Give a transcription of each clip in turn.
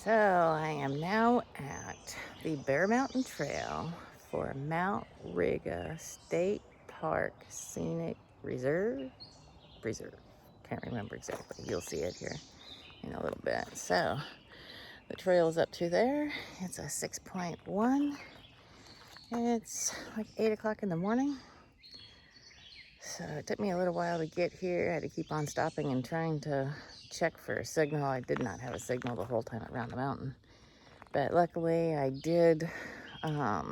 So I am now at the Bear Mountain Trail for Mount Riga State Park Scenic Reserve. Can't remember exactly. You'll see it here in a little bit. So the trail is up to there. It's a 6.1. It's like 8 o'clock in the morning. So it took me a little while to get here. I had to keep on stopping and trying to check for a signal. I did not have a signal the whole time around the mountain. But luckily I did a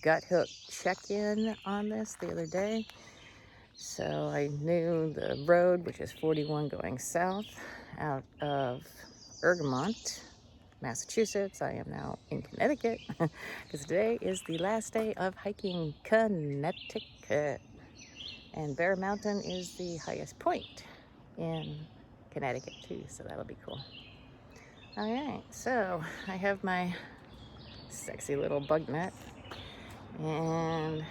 gut hook check-in on this the other day. So I knew the road, which is 41 going south out of Ergamont, Massachusetts. I am now in Connecticut because today is the last day of hiking Connecticut. And Bear Mountain is the highest point in Connecticut too, so that'll be cool. All right, so I have my sexy little bug net, and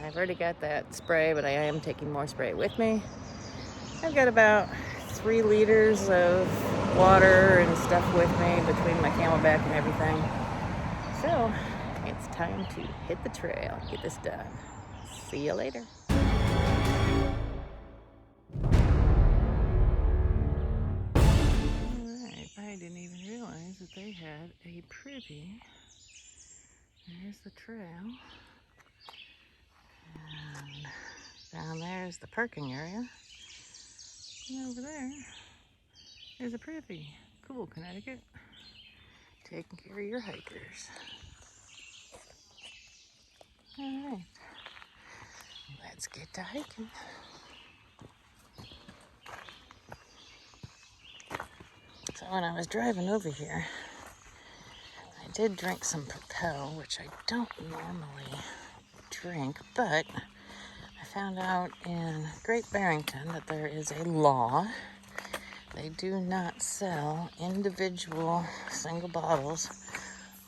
I've already got that spray, but I am taking more spray with me. I've got about 3 liters of water and stuff with me between my camelback and everything. So it's time to hit the trail and get this done. See you later. Alright, I didn't even realize that they had a privy. There's the trail. And down there is the parking area. And over there's a privy. Cool, Connecticut. Taking care of your hikers. Alright, let's get to hiking. So when I was driving over here, I did drink some Propel, which I don't normally drink, but I found out in Great Barrington that there is a law. They do not sell individual single bottles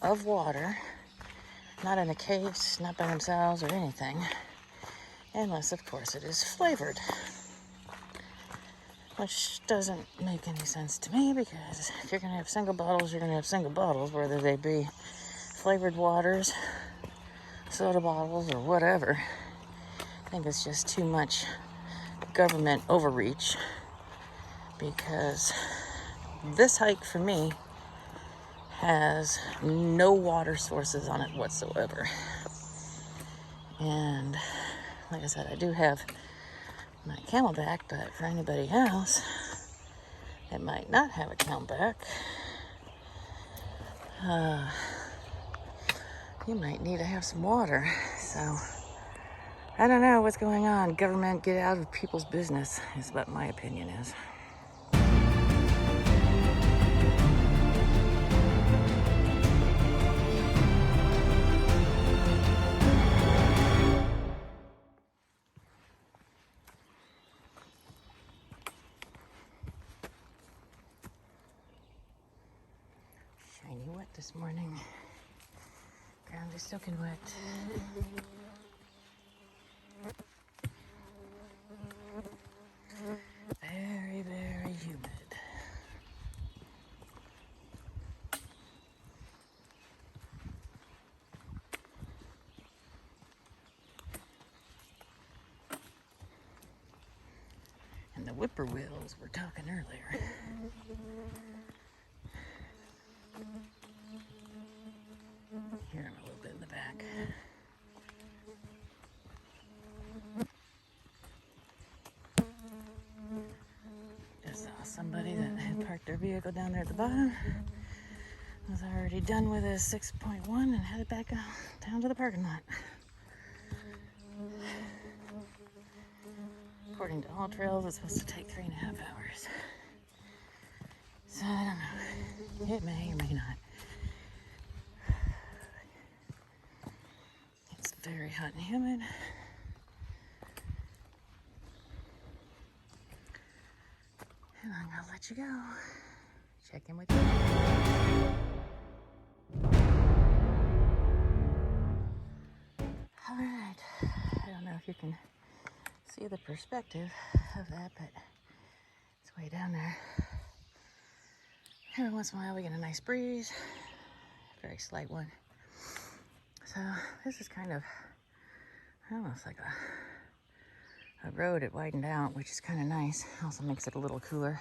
of water, not in a case, not by themselves or anything, unless of course it is flavored. Which doesn't make any sense to me, because if you're going to have single bottles, you're going to have single bottles, whether they be flavored waters, soda bottles, or whatever. I think it's just too much government overreach, because this hike for me has no water sources on it whatsoever. And like I said, I do have my camelback, but for anybody else that might not have a camelback, you might need to have some water. So I don't know what's going on. Government, get out of people's business is what my opinion is. Shiny wet this morning. Ground is soaking wet. Very, very humid. And the whippoorwills were talking earlier. Hear him a little bit in the back. Just saw somebody that had parked their vehicle down there at the bottom. Was already done with his 6.1 and headed back down to the parking lot. According to all trails, it's supposed to take 3.5 hours. So I don't know. It may or may not. It's very hot and humid. And I'm gonna let you go. Check in with you. All right. I don't know if you can see the perspective of that, but it's way down there. Every once in a while we get a nice breeze, very slight one. So this is kind of almost like a road. It widened out, which is kind of nice. Also makes it a little cooler.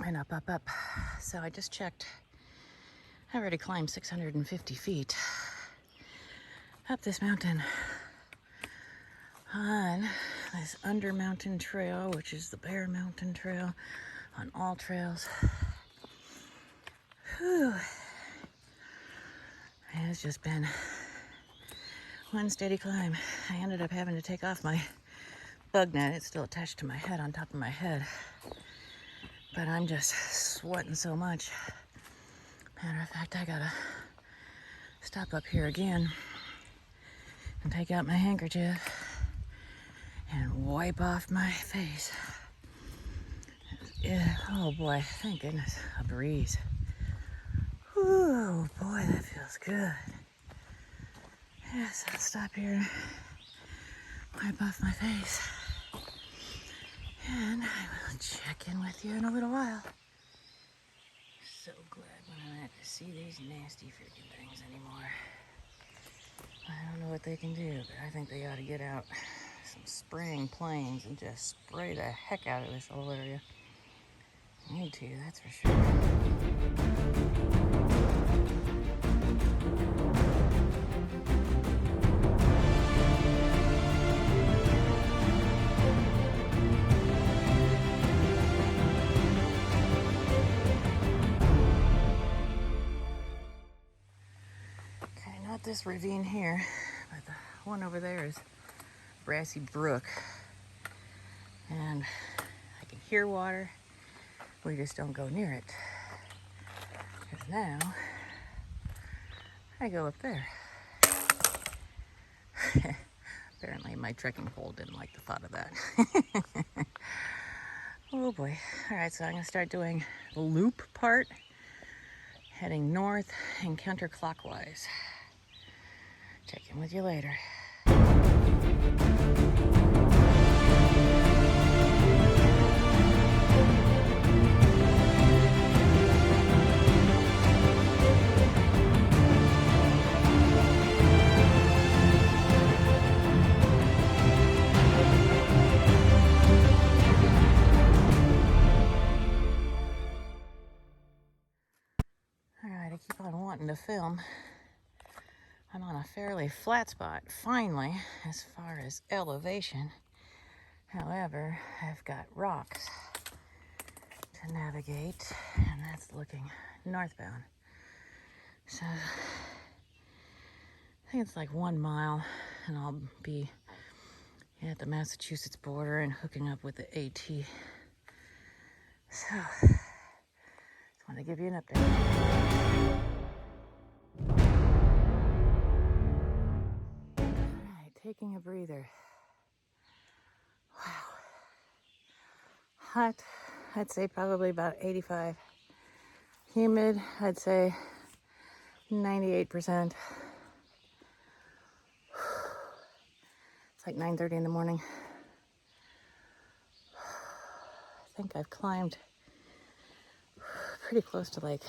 And up. So I just checked. I already climbed 650 feet up this mountain on this under mountain trail, which is the Bear Mountain Trail, on all trails. Whew. And it's just been one steady climb. I ended up having to take off my bug net. It's still attached to my head, on top of my head. But I'm just sweating so much. Matter of fact, I gotta stop up here again and take out my handkerchief and wipe off my face. Yeah, oh boy, thank goodness, a breeze. Oh boy, that feels good. Yes, I'll stop here and wipe off my face. And I will check in with you in a little while. So glad when I'm not to see these nasty freaking things anymore. I don't know what they can do, but I think they ought to get out some spraying planes and just spray the heck out of this whole area. Need to, that's for sure. Okay, not this ravine here, but the one over there is Brassy Brook. And I can hear water. We just don't go near it. Because now I go up there. Apparently my trekking pole didn't like the thought of that. Oh boy. Alright, so I'm going to start doing the loop part, heading north and counterclockwise. Check in with you later. Alright, I keep on wanting to film. I'm on a fairly flat spot, finally, as far as elevation. However, I've got rocks to navigate, and that's looking northbound. So, I think it's like 1 mile, and I'll be at the Massachusetts border and hooking up with the AT. So, just want to give you an update. Taking a breather. Wow. Hot, I'd say probably about 85. Humid, I'd say 98%. It's like 9:30 in the morning. I think I've climbed pretty close to like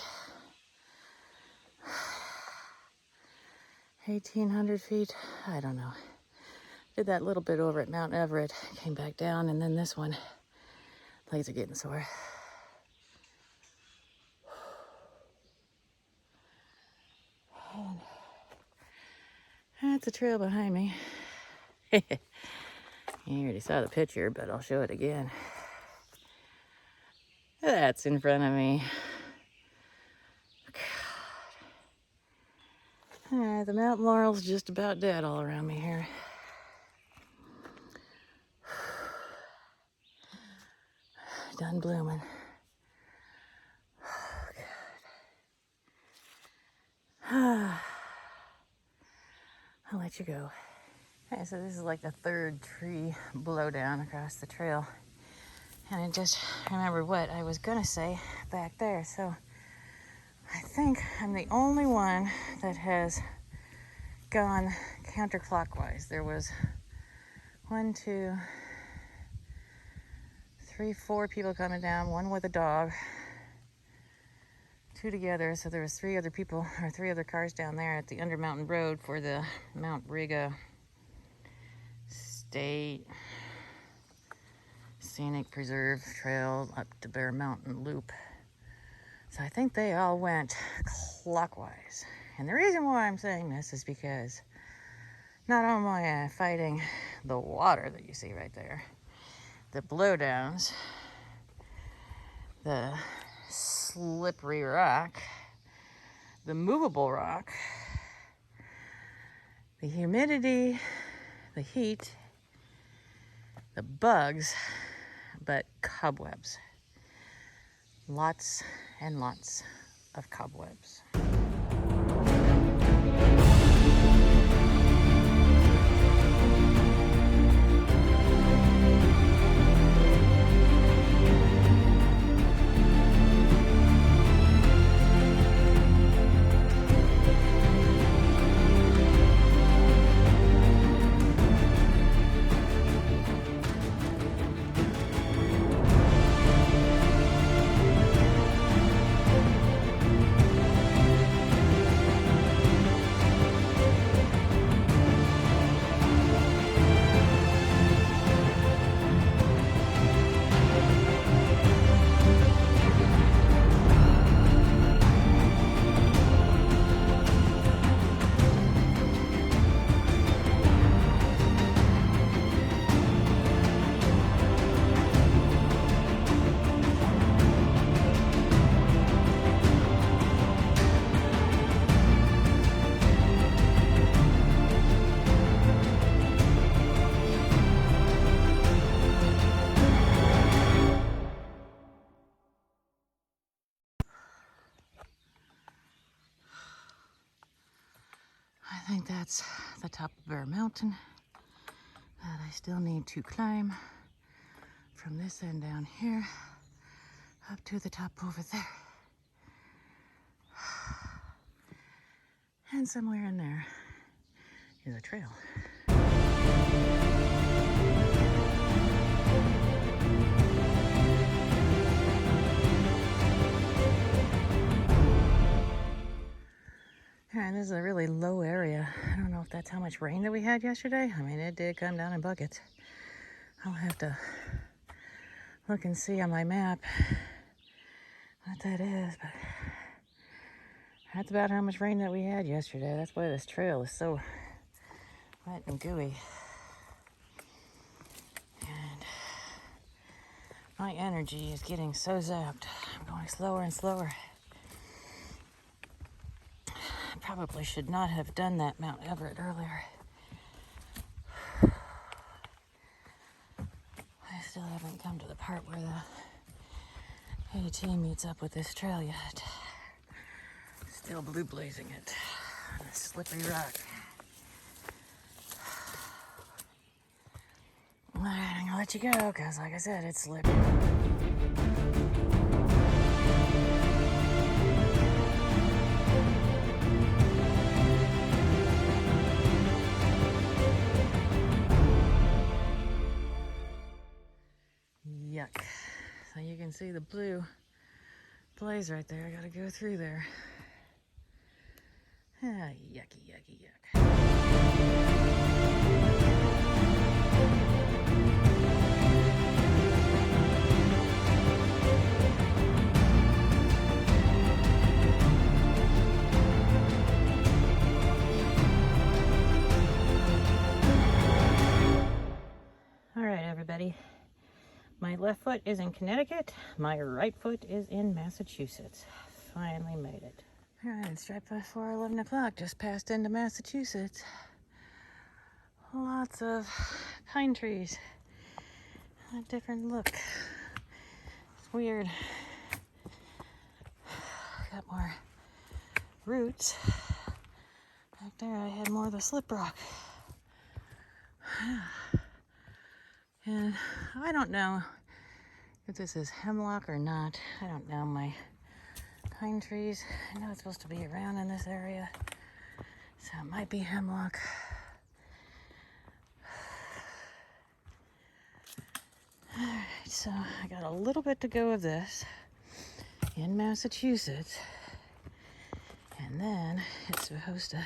1,800 feet. I don't know. Did that little bit over at Mount Everett, came back down, and then this one, legs are getting sore. And that's a trail behind me. You already saw the picture, but I'll show it again. That's in front of me. God. The mountain laurel's just about dead all around me here. Done blooming. Oh, I'll let you go. Okay, so this is like the third tree blowdown across the trail. And I just remembered what I was gonna say back there. So I think I'm the only one that has gone counterclockwise. There was 1, 2, 3, 4 people coming down, one with a dog, two together. So there was three other people, or three other cars down there at the Undermountain Road for the Mount Riga State Scenic Preserve Trail up to Bear Mountain Loop. So I think they all went clockwise. And the reason why I'm saying this is because not only am I fighting the water that you see right there, the blowdowns, the slippery rock, the movable rock, the humidity, the heat, the bugs, but cobwebs. Lots and lots of cobwebs. I think that's the top of Bear Mountain that I still need to climb from this end down here up to the top over there. And somewhere in there is a trail. And this is a really low area. I don't know if that's how much rain that we had yesterday. I mean, it did come down in buckets. I'll have to look and see on my map what that is, but that's about how much rain that we had yesterday. That's why this trail is so wet and gooey. And my energy is getting so zapped. I'm going slower and slower. Probably should not have done that Mount Everett earlier. I still haven't come to the part where the AT meets up with this trail yet. Still blue blazing it on a slippery rock. Alright, I'm gonna let you go because, like I said, it's slippery. Yuck. So you can see the blue blaze right there. I gotta go through there. Ah, yucky, yucky, yuck. All right, everybody. My left foot is in Connecticut. My right foot is in Massachusetts. Finally made it. All right, it's right before 11 o'clock. Just passed into Massachusetts. Lots of pine trees. A different look. It's weird. Got more roots. Back there I had more of the slip rock. And I don't know if this is hemlock or not. I don't know. My pine trees, I know it's supposed to be around in this area, so it might be hemlock. Alright, so I got a little bit to go of this in Massachusetts. And then it's supposed to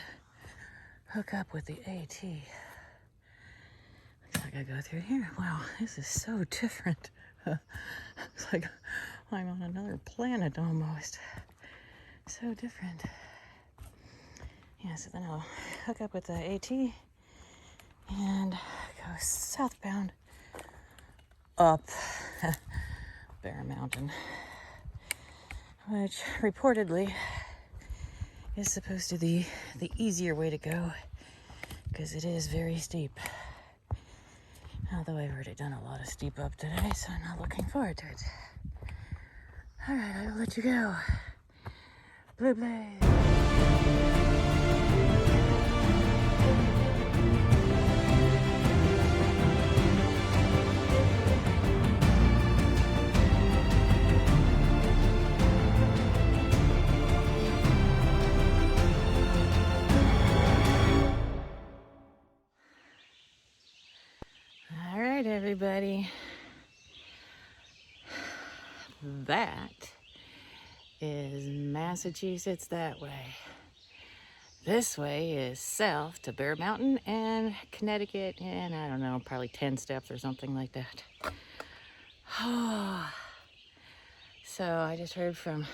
hook up with the AT. Looks like I go through here. Wow, this is so different. It's like I'm on another planet almost. So different. Yeah, so then I'll hook up with the AT and go southbound up Bear Mountain, which reportedly is supposed to be the easier way to go because it is very steep. Although I've already done a lot of steep up today, so I'm not looking forward to it. All right, I will let you go. Blue Blaze. All right, everybody. That is Massachusetts that way. This way is south to Bear Mountain and Connecticut, and I don't know, probably 10 steps or something like that. So I just heard from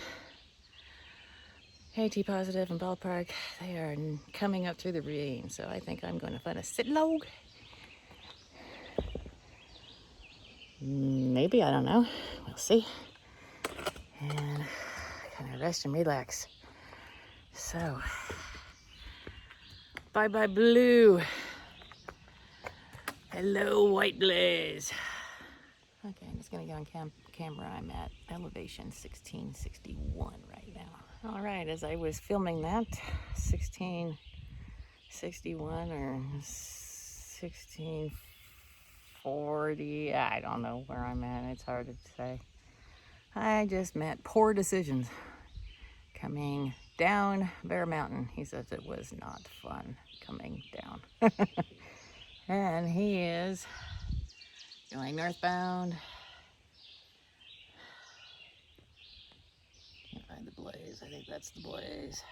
AT Positive and Ballpark. They are coming up through the ravine, so I think I'm going to find a sit log. Maybe, I don't know. We'll see. And kind of rest and relax. So, bye-bye blue. Hello, white blaze. Okay, I'm just gonna get on camera. I'm at elevation 1661 right now. All right, as I was filming that, 1661 or 1640, I don't know where I'm at. It's hard to say. I just met poor decisions coming down Bear Mountain. He says it was not fun coming down. And he is going northbound. Can't find the blaze. I think that's the blaze.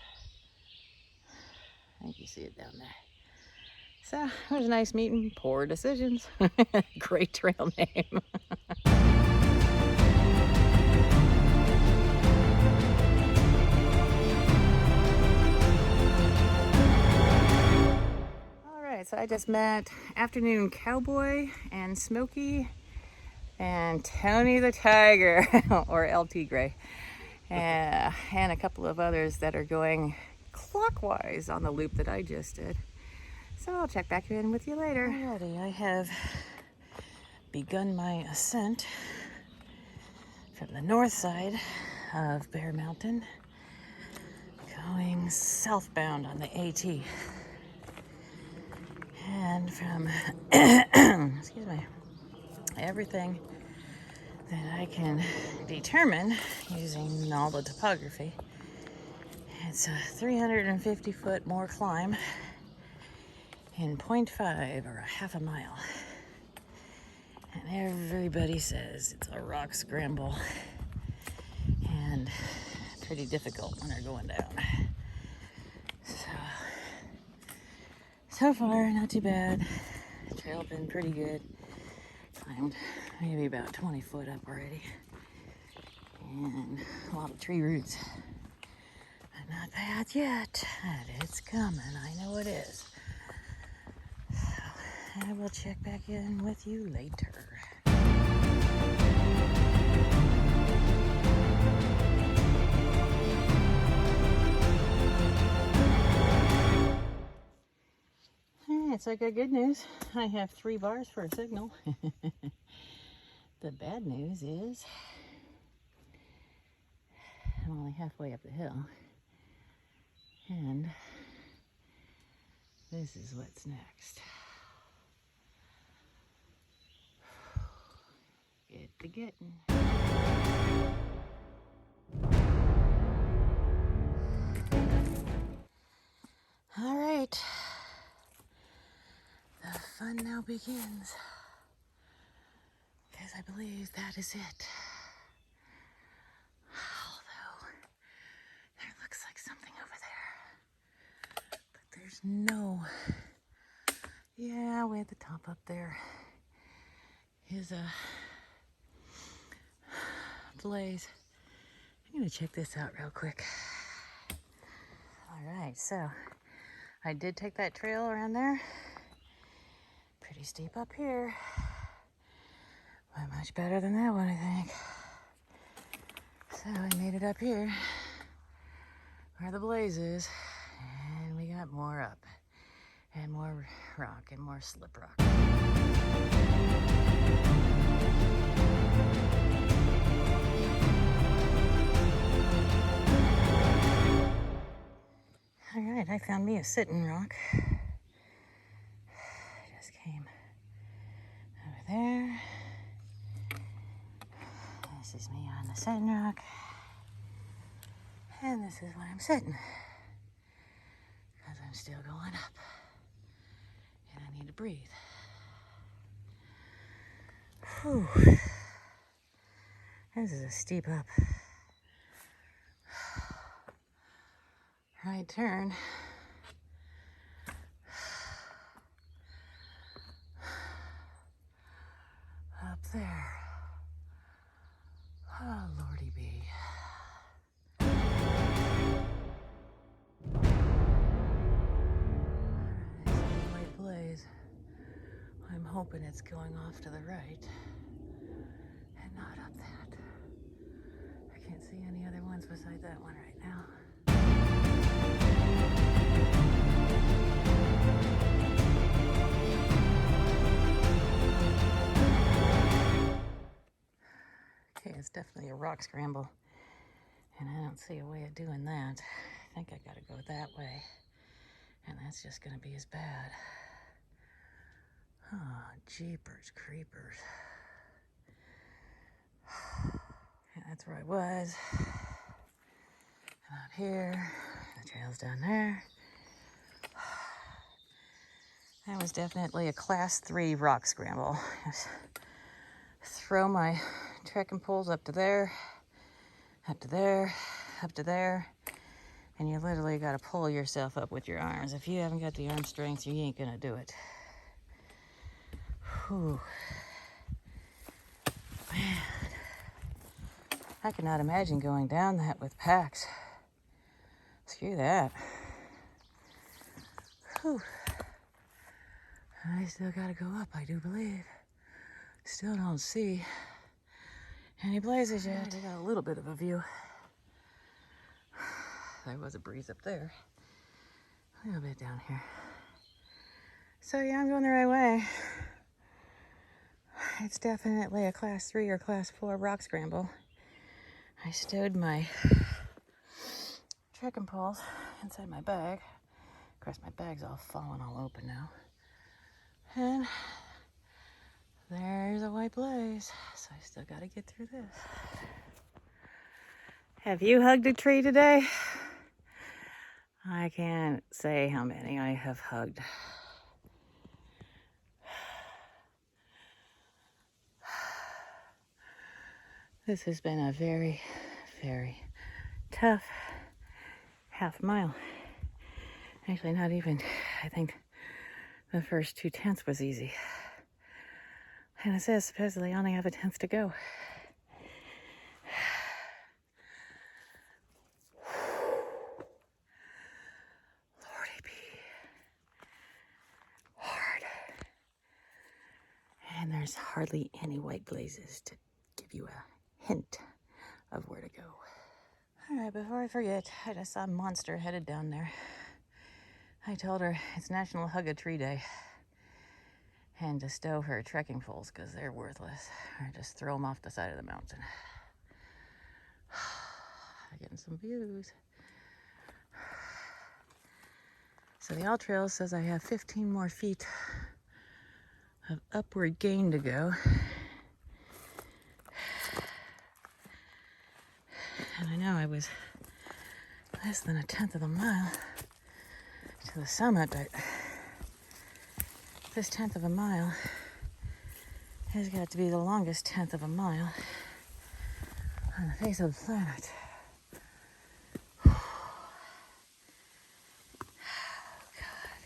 I think you see it down there. So it was a nice meeting. Poor decisions. Great trail name. So I just met Afternoon Cowboy and Smokey and Tony the Tiger, or El Tigre, and a couple of others that are going clockwise on the loop that I just did. So I'll check back in with you later. Alrighty, I have begun my ascent from the north side of Bear Mountain, going southbound on the AT. And from, excuse me, everything that I can determine using all the topography, it's a 350 foot more climb in 0.5 or a half a mile. And everybody says it's a rock scramble and pretty difficult when they're going down. So far, not too bad. The trail's been pretty good. Climbed maybe about 20 foot up already. And a lot of tree roots. But not bad yet. But it's coming. I know it is. So I will check back in with you later. Alright, so I got good news. I have 3 bars for a signal. The bad news is I'm only halfway up the hill. And this is what's next. Get to getting. All right. The fun now begins. Because I believe that is it. Although, there looks like something over there. There's no, yeah, way at the top up there is a blaze. I'm gonna check this out real quick. All right, so I did take that trail around there. Pretty steep up here, but much better than that one, I think. So I made it up here where the blaze is, and we got more up and more rock and more slip rock. All right, I found me a sitting rock. Just came over there. This is me on the sitting rock. And this is where I'm sitting. Because I'm still going up. And I need to breathe. Whew. This is a steep up. Right turn. Up there. Oh, Lordy be. There's a white blaze. I'm hoping it's going off to the right and not up that. I can't see any other ones beside that one right now. Okay, it's definitely a rock scramble, and I don't see a way of doing that. I think I gotta go that way, and that's just gonna be as bad. Oh, jeepers creepers. Yeah, that's where I was. And out here, the trail's down there. That was definitely a class 3 rock scramble. Just throw my trekking poles up to there, up to there, up to there, and you literally got to pull yourself up with your arms. If you haven't got the arm strength, you ain't gonna do it. Whew. Man, I cannot imagine going down that with packs. Screw that. Whew. I still gotta go up, I do believe. Still don't see any blazes yet. I got a little bit of a view. There was a breeze up there. A little bit down here. So yeah, I'm going the right way. It's definitely a class 3 or class 4 rock scramble. I stowed my trekking poles inside my bag. Of course, my bag's all falling all open now. And there's a white blaze, so I still gotta get through this. Have you hugged a tree today? I can't say how many I have hugged. This has been a very, very tough half mile. Actually, not even. I think the first 2/10 was easy. And it says supposedly I only have a 1/10 to go. Lordy be. Hard. And there's hardly any white blazes to give you a hint of where to go. All right, before I forget, I just saw a monster headed down there. I told her it's National Hug a Tree Day and to stow her trekking poles because they're worthless, or just throw them off the side of the mountain. I'm getting some views. So the All Trail says I have 15 more feet of upward gain to go. And I know I was less than a 1/10 of a mile to the summit, but this 1/10 of a mile has got to be the longest 1/10 of a mile on the face of the planet. Oh, God.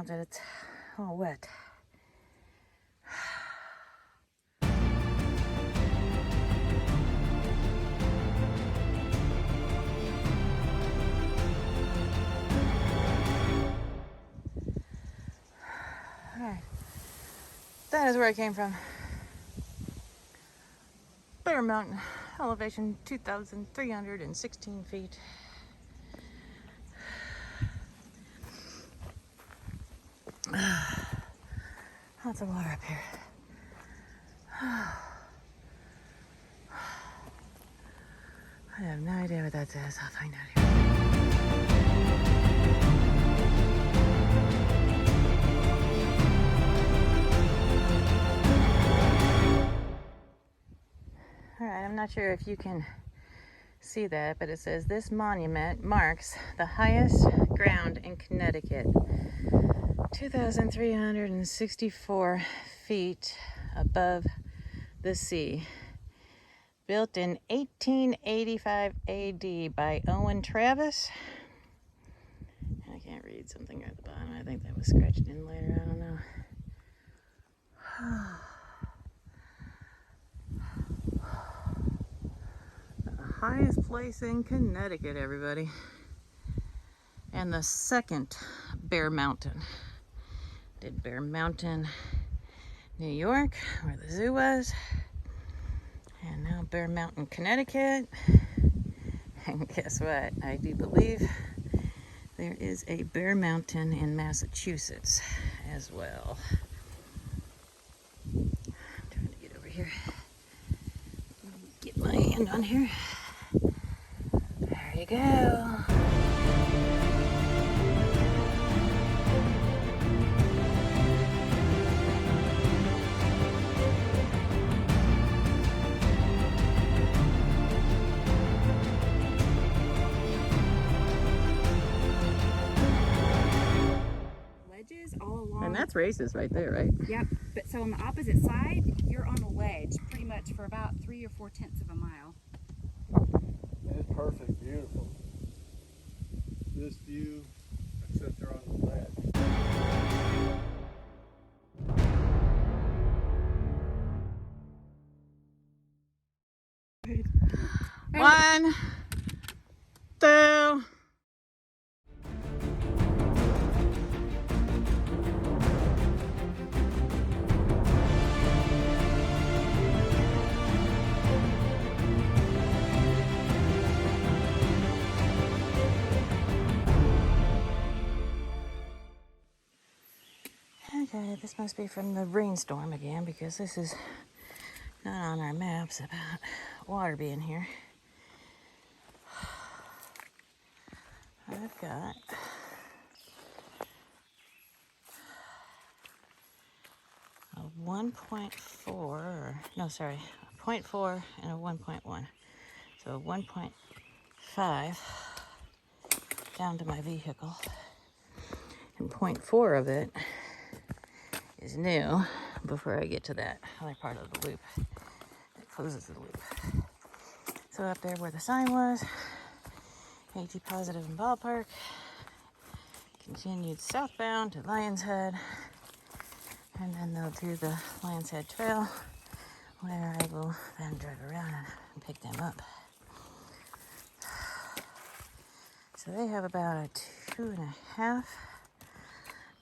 now that it's all wet. Alright, that is where I came from. Bear Mountain, elevation 2,316 feet. Lots of water up here. I have no idea what that says. I'll find out here. Alright, I'm not sure if you can see that, but it says this monument marks the highest ground in Connecticut. 2,364 feet above the sea. Built in 1885 AD by Owen Travis. I can't read something at the bottom. I think that was scratched in later. I don't know. The highest place in Connecticut, everybody. And the second Bear Mountain. Did Bear Mountain, New York, where the zoo was. And now Bear Mountain, Connecticut. And guess what? I do believe there is a Bear Mountain in Massachusetts as well. I'm trying to get over here. Get my hand on here. There you go. All along. And that's races right there, right? Yep. But so on the opposite side, you're on a ledge pretty much for about 3 or 4/10 of a mile. It's perfect, beautiful. This view, except they're on the ledge. One, two. Okay, this must be from the rainstorm again because this is not on our maps about water being here. I've got a 1.4, no, sorry, a 0.4 and a 1.1. So a 1.5 down to my vehicle. And 0.4 of it is new before I get to that other part of the loop that closes the loop. So up there where the sign was, AT positive in Ballpark, continued southbound to Lion's Head, and then they'll do the Lion's Head Trail where I will then drive around and pick them up. So they have about a 2.5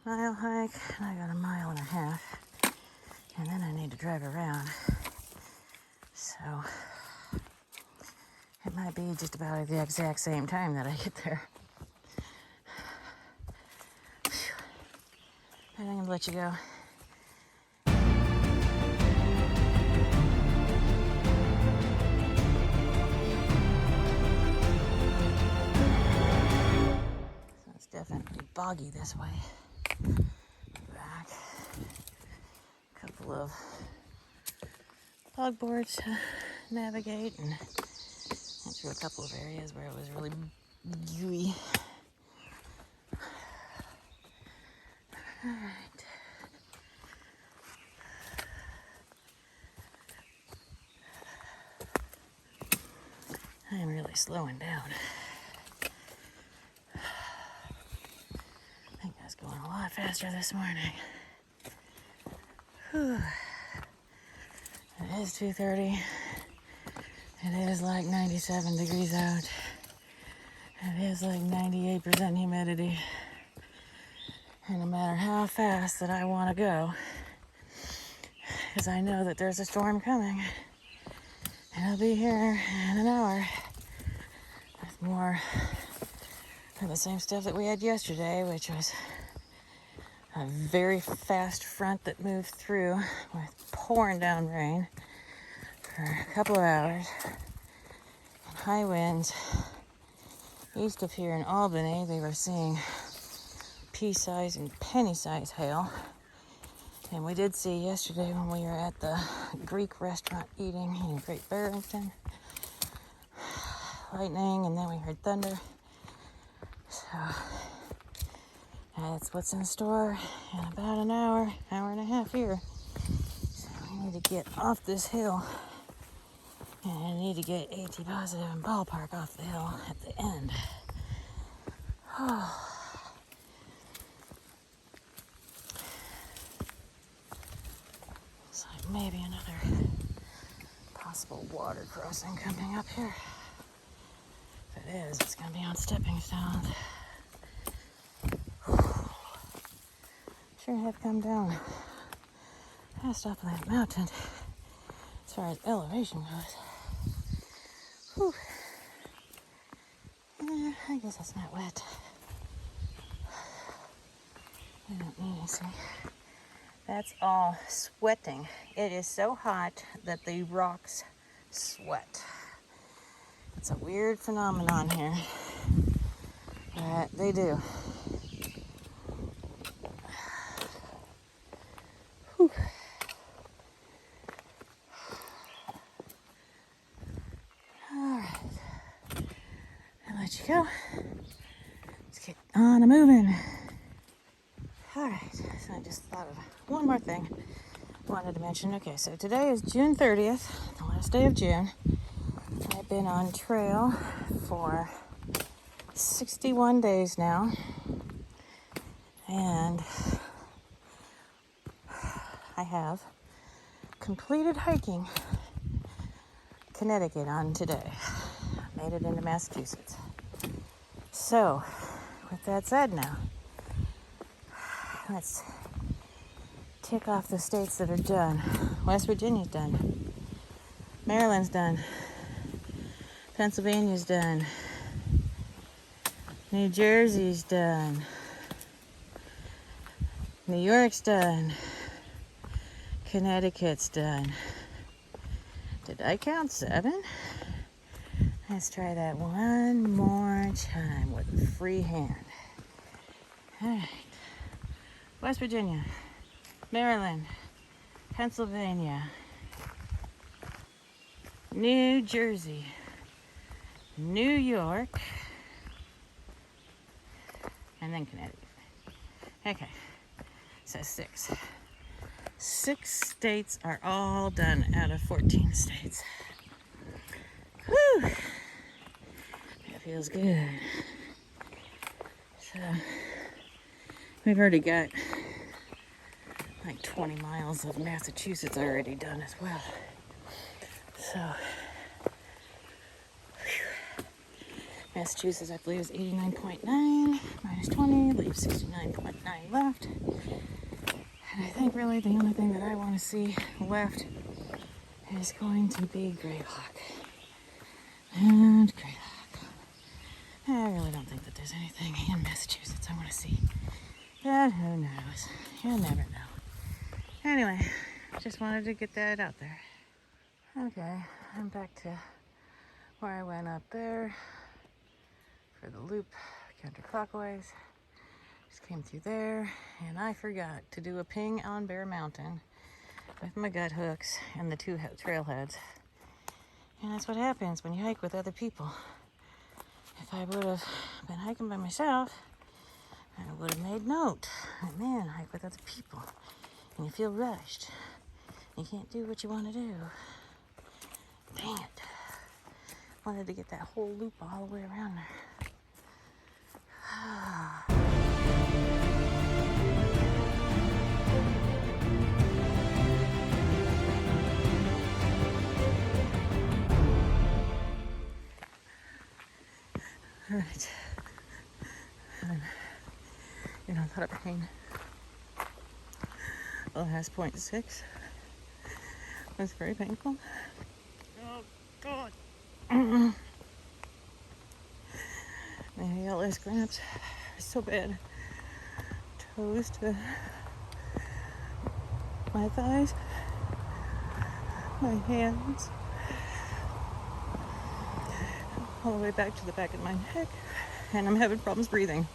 mile hike, and I got a 1.5 miles, and then I need to drive around. So it might be just about at the exact same time that I get there. I think I'm gonna let you go. So it's definitely boggy this way. Back. A couple of bog boards to navigate, and went through a couple of areas where it was really gooey. Alright. I am really slowing down. I think I was going a lot lot faster this morning. Whew. It is 2:30. It is like 97 degrees out. It is like 98% humidity. And no matter how fast that I want to go, because I know that there's a storm coming, and it'll be here in an hour with more of the same stuff that we had yesterday, which was a very fast front that moved through with pouring down rain for a couple of hours and high winds. East of here in Albany, they were seeing pea-size and penny-size hail. And we did see yesterday when we were at the Greek restaurant eating in Great Barrington, lightning, and then we heard thunder. So that's what's in store in about an hour and a half here. So we need to get off this hill, and I need to get AT positive and ballpark off the hill at the end. Oh. Looks like maybe another possible water crossing coming up here. If it is, it's going to be on stepping stones. Sure have come down past up that mountain as far as elevation goes. Whew. Yeah, I guess it's not wet. I don't need to see. That's all sweating. It is so hot that the rocks sweat. It's a weird phenomenon here, but they do. Whew. All right, I'll let you go. Let's get on a moving. All right, so I just thought of one more thing I wanted to mention. Okay, so today is June 30th, the last day of June. I've been on trail for 61 days now, and I have completed hiking Connecticut on today. Made it into Massachusetts. So, with that said now, let's tick off the states that are done. West Virginia's done. Maryland's done. Pennsylvania's done. New Jersey's done. New York's done. Connecticut's done. Did I count 7? Let's try that one more time with a free hand. All right. West Virginia, Maryland, Pennsylvania, New Jersey, New York, and then Connecticut. Okay, so 6. 6 states are all done out of 14 states. Whew, that feels good. So, we've already got like 20 miles of Massachusetts already done as well. So, whew. Massachusetts, I believe, is 89.9 minus 20, leaves 69.9 left. And I think really the only thing that I want to see left is going to be Greylock. And Greylock. I really don't think that there's anything in Massachusetts I want to see. But who knows? You'll never know. Anyway, just wanted to get that out there. Okay, I'm back to where I went up there for the loop counterclockwise. Just came through there, and I forgot to do a ping on Bear Mountain with my gut hooks and the 2 trailheads. And that's what happens when you hike with other people. If I would have been hiking by myself, I would have made note. And man, hike with other people, and you feel rushed. You can't do what you want to do. Dang it. Wanted to get that whole loop all the way around there. All right. I'm in a lot of pain. The last 0.6 was very painful. Oh, God. My ALS cramps are so bad. Toes to my thighs, my hands, all the way back to the back of my neck, and I'm having problems breathing.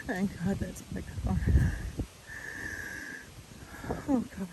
Thank God that's my car. Oh, God.